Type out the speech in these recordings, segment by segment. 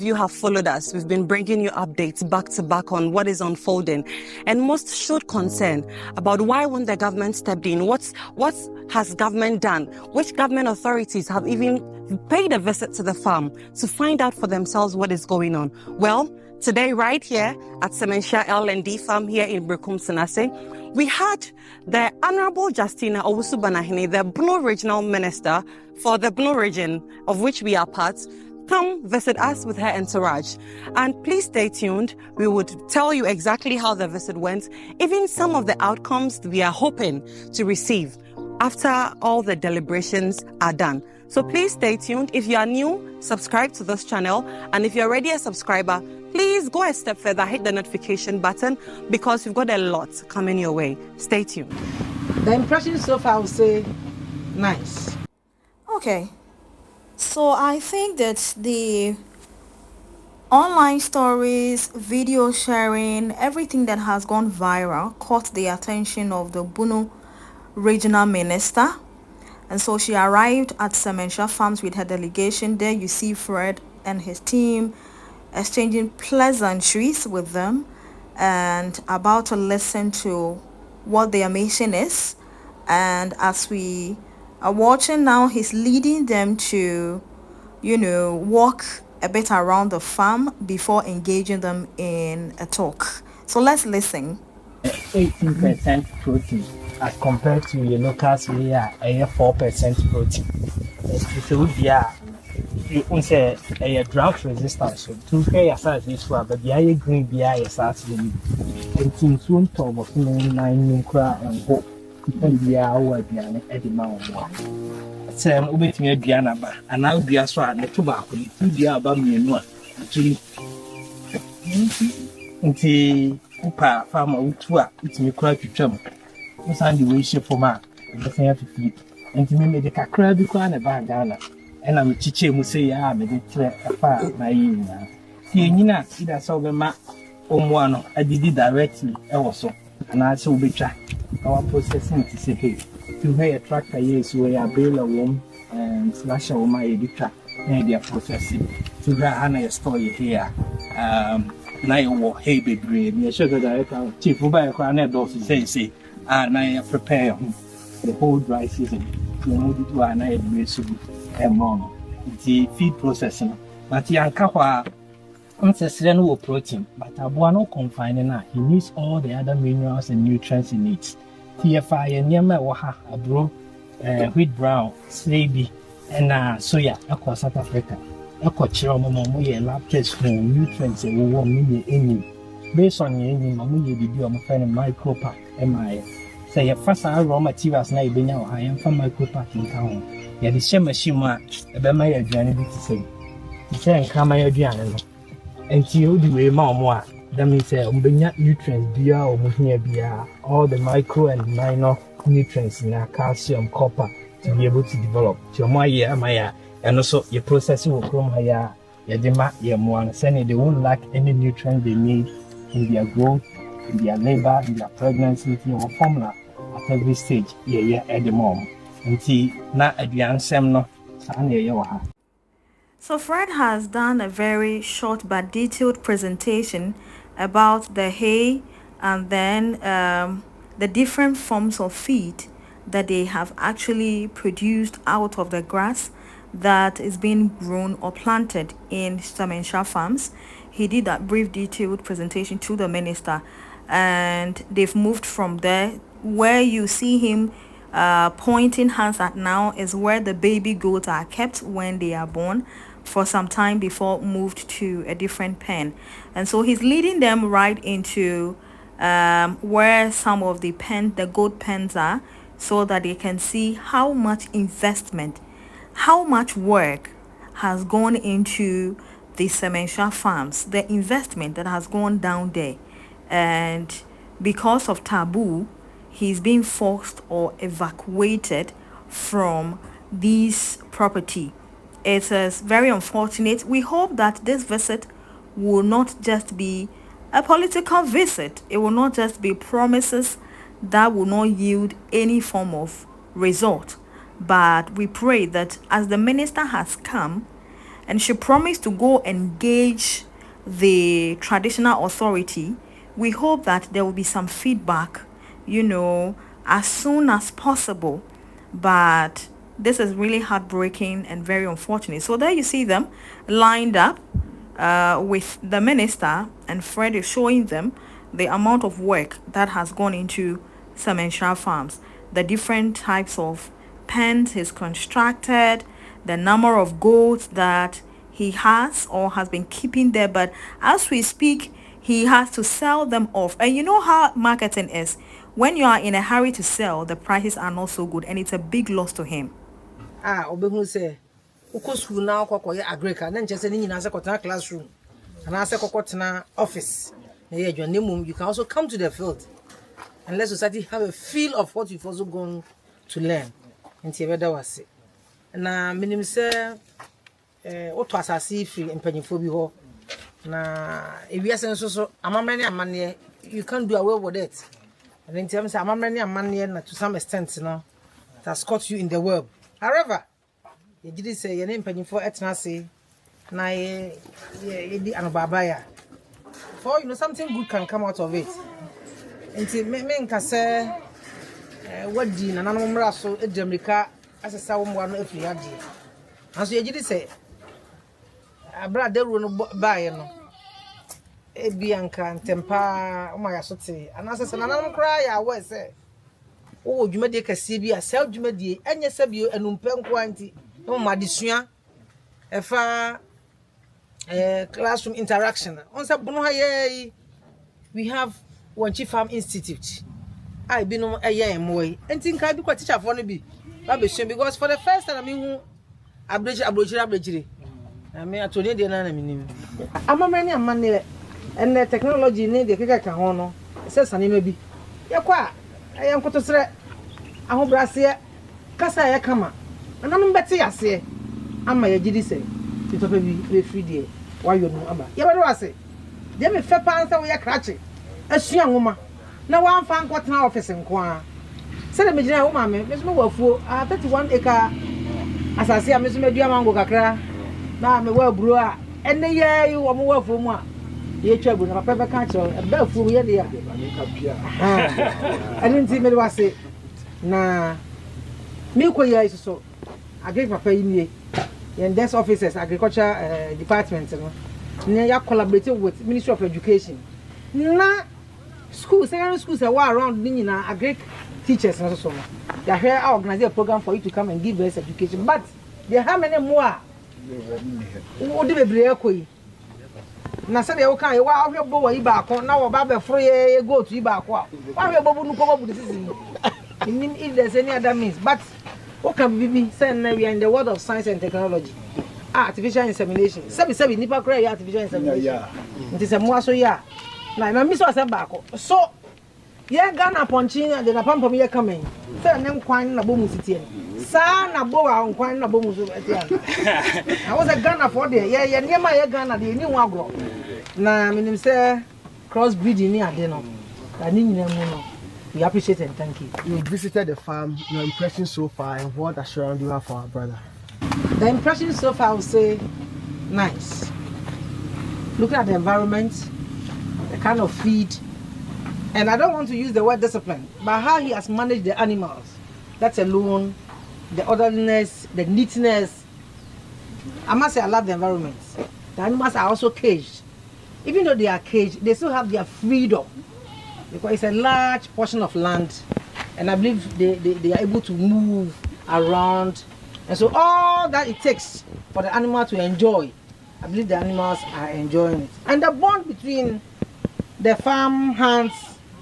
You have followed us. We've been bringing you updates back to back on what is unfolding, and most showed concern about why won't the government stepped in. What has government done? Which government authorities have even paid a visit to the farm to find out for themselves what is going on? Well, today, right here at Semanhyia L&D Farm here in Brekum Senase, we had the Honorable Justina Owusu-Banahene, the Bono Regional Minister for the Bono region, of which we are part, come visit us with her entourage. And please stay tuned. We would tell you exactly how the visit went, even some of the outcomes we are hoping to receive after all the deliberations are done. So please stay tuned. If you are new, subscribe to this channel. And if you're already a subscriber, please go a step further, hit the notification button, because we've got a lot coming your way. Stay tuned. The impression so far, I would say, nice. Okay. So I think that the online stories, video sharing, everything that has gone viral caught the attention of the Bono regional minister. And so she arrived at Semanhyia Farms with her delegation. There you see Fred and his team exchanging pleasantries with them and about to listen to what their mission is. And as we are watching now, he's leading them to, walk a bit around the farm before engaging them in a talk. So let's listen. 18% protein as compared to your locals here, 4% protein. So you say a drought resistance. So two hair size this one, but the eye green beer is actually 18 soon top of 9 cra and hope. We are our Diana at the mountain. Say, I'm obeying your Diana, and now be as far as the tobacco, 2 dear about me and 1. Until Upa farmer with 2, it's me cry to trouble. What's on the way shape for man? And the thing to feed. And to me, the cacra be crying about Ghana. And I'm a chiche who say, I made it a far my evening. See, Nina, see that so the map on one. I did it directly also. And I saw better. Our processing to say, hey, to hear a tractor, yes, where I bail a woman and slash a woman editor, and they are processing. To that, Hannah story here. Now you walk, hey, baby, me sugar director, chief who buy a crown dose, say, and I prepare the whole dry season. You know, it was an idea soon. The feed processing, but Yankawa, I'm saying protein, but Abuano confining, he needs all the other minerals and nutrients he needs. TFI and Yama Waha, Abro, wheat brown, slaby, and soya, across South Africa. Chiroma, lab test for nutrients and warm media any. Based on the engine, Mamuya did you a micro pack, MI. Say a fast raw materials now, I am from micro pack in town. Yeah, the same machine, a my journey to say. You say, come my journey. And you the way more. That means nutrients, beer or beer, all the micro and minor nutrients in our calcium, copper to be able to develop. To my year, and also your processing will come higher. Your demand, your more, saying they won't lack any nutrient they need in their growth, in their labor, in their pregnancy, in your formula at every stage. Yeah, at the moment. Until now, at the answer, no, So Fred has done a very short but detailed presentation about the hay and then the different forms of feed that they have actually produced out of the grass that is being grown or planted in Semanhyia Farms. He did that brief detailed presentation to the minister, and they've moved from there. Where you see him pointing hands at now is where the baby goats are kept when they are born for some time before moved to a different pen. And so he's leading them right into where some of the goat pens are, so that they can see how much investment, how much work has gone into the Semanhyia Farms, the investment that has gone down there. And because of taboo, he's being forced or evacuated from this property. It is very unfortunate. We hope that this visit will not just be a political visit. It will not just be promises that will not yield any form of result. But we pray that as the minister has come and she promised to go engage the traditional authority. We hope that there will be some feedback, as soon as possible. But this is really heartbreaking and very unfortunate. So there you see them lined up with the minister, and Fred is showing them the amount of work that has gone into Semanhyia Farms, the different types of pens he's constructed, the number of goats that he has or has been keeping there. But as we speak, he has to sell them off. And you know how marketing is. When you are in a hurry to sell, the prices are not so good, and it's a big loss to him. Obehu say, uko school now kokoye agrika, then just say ni nyina se kotena classroom, and I say kokotena office. You can also come to the field and let society have a feel of what you've also gone to learn. And Tieveda was it. Na minim say oto asase free empanyefo bi ho na ewiase nso so amamane amane you can't do away with it. And then tell me say amamane amane na to some extent no it has caught you in the web. However, you did say your name empanyefo etna say na ye di anobabaya. For something good can come out of it. And me nka say what di na nanom mra so edamrika asesa wo mwa no afiri ade. Anso ye gidi say abra de ru no baaye no ebi anka ntempa o ma ya sote anase na nanom kra ya we say o dwumade kase bi a self dwumade enye se bi enumpe nko anti no ma desua efa classroom interaction. On Bono we have one Chief Farm Institute. I been on a year and more. And think I be quite teacher for be because for the first time I mean abridge. I mean I told you the name. I'm a many a man and the technology need the kicker can honor. Says an maybe. Ya qua I am quite a threat. I hope Brasia Casa Kama. And I'm better I say. I'm my GD say. It will be free day. Why you know about? Yeah, what do I say? They may fair pants away a cratchet. A young woman. Now one found what now office in Qua. Said the Major woman, Miss Mowafu, 31 acre. As I say, Miss Mediamango Cacra. Now I'm a well brewer. And the year you are more for more. Ye trouble, a pepper catcher, a bell for ye dear. I didn't see me was say. Nah, Milko is so. I gave my pay. And there's officers, agriculture department, they are collaborating with Ministry of Education. Na schools, secondary schools are around Nina, agric teachers and so on. They are here organize a program for you to come and give us education. But there are many more. Who do we na say they okay wa ahwe bo wa ibako na wo ba be free go to ibako wa ahwe bo nu ko bo this if there's any other means, but what can be said now we are in the world of science and technology. Artificial insemination. Sabi nipa cry artificial insemination. It is a more so yeah. Now na miso asa baako. So yeah Ghana ponchi and the pampa me coming. Say nem kwan na bo mu sitie. Sa na bo wa kwan na bo mu so etia. I was a Ghana for there. Yeah niema yeah Ghana dey ni wan agro. Na minim say cross breeding ni ade no. Na ni nyina mu no. We appreciate and thank you. You visited the farm, your impression so far, and what assurance do you have for our brother? The impression so far, I would say, nice. Looking at the environment, the kind of feed, and I don't want to use the word discipline, but how he has managed the animals. That's alone, the orderliness, the neatness. I must say I love the environment. The animals are also caged. Even though they are caged, they still have their freedom. Because it's a large portion of land, and I believe they are able to move around, and so all that it takes for the animal to enjoy, I believe the animals are enjoying it. And the bond between the farm hands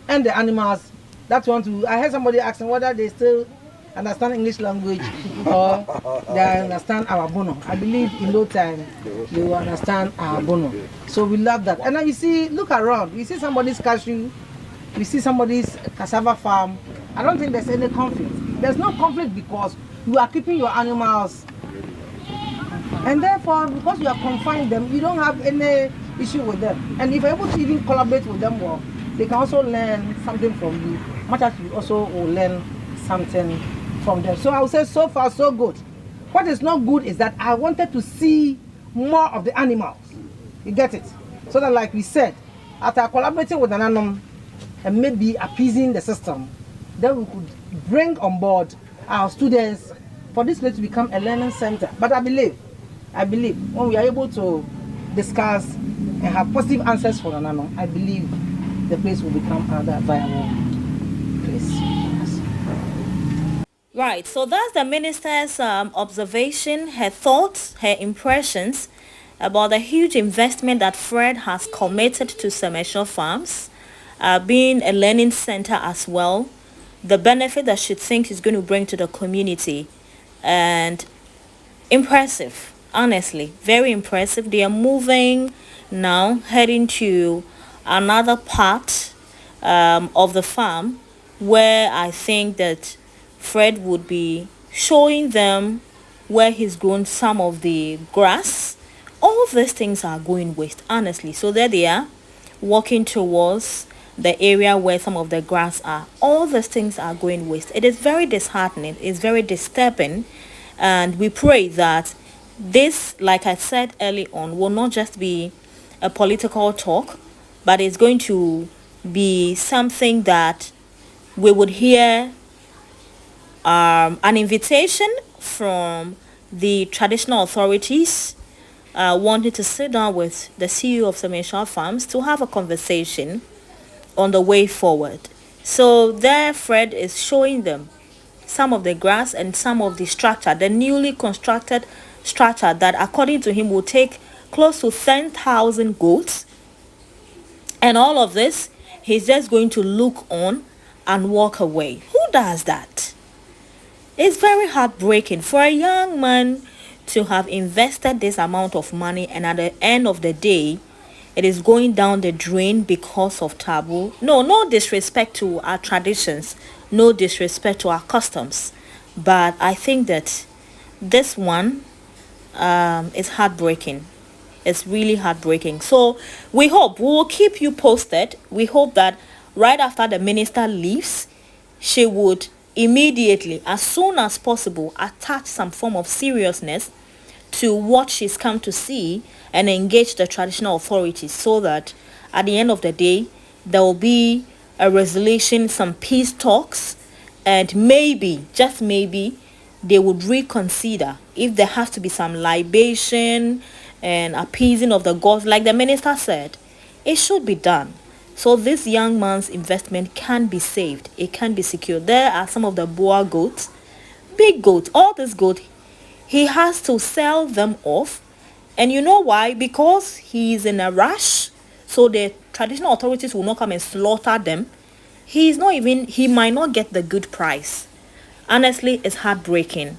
and the animals, that's one to. I heard somebody asking whether they still understand English language or they understand our Bono. I believe in no time they will understand our Bono. So we love that. And then you see, look around, you see somebody's cashew. We see somebody's cassava farm. I don't think there's any conflict. There's no conflict because you are keeping your animals. And therefore, because you are confining them, you don't have any issue with them. And if you're able to even collaborate with them well, they can also learn something from you, much as you also will learn something from them. So I would say so far so good. What is not good is that I wanted to see more of the animals. You get it? So that, like we said, after collaborating with Ananom and maybe appeasing the system, then we could bring on board our students for this place to become a learning center. But I believe when we are able to discuss and have positive answers for Ananom, I believe the place will become another viable place. Right, so that's the minister's observation, her thoughts, her impressions about the huge investment that Fred has committed to Semanhyia Farms, being a learning center as well, the benefit that she thinks is going to bring to the community, and impressive, honestly, very impressive. They are moving now, heading to another part of the farm where I think that Fred would be showing them where he's grown some of the grass. All these things are going waste, honestly. So there they are, walking towards the area where some of the grass are. All these things are going waste. It is very disheartening. It's very disturbing. And we pray that this, like I said early on, will not just be a political talk, but it's going to be something that we would hear an invitation from the traditional authorities wanting to sit down with the CEO of Semanhyia Farms to have a conversation on the way forward. So there Fred is showing them some of the grass and some of the structure, the newly constructed structure that according to him will take close to 10,000 goats. And all of this, he's just going to look on and walk away. Who does that? It's very heartbreaking for a young man to have invested this amount of money, and at the end of the day, it is going down the drain because of taboo. No disrespect to our traditions, no disrespect to our customs, but I think that this one is heartbreaking. It's really heartbreaking. So we will keep you posted. We hope that right after the minister leaves, she would immediately, as soon as possible, attach some form of seriousness to what she's come to see and engage the traditional authorities, so that at the end of the day there will be a resolution, some peace talks, and maybe, just maybe, they would reconsider if there has to be some libation and appeasing of the gods. Like the minister said, it should be done, so this young man's investment can be saved, it can be secured. There are some of the boar goats, big goats, all these goats, he has to sell them off. And you know why? Because he's in a rush, so the traditional authorities will not come and slaughter them. He might not get the good price. Honestly, it's heartbreaking.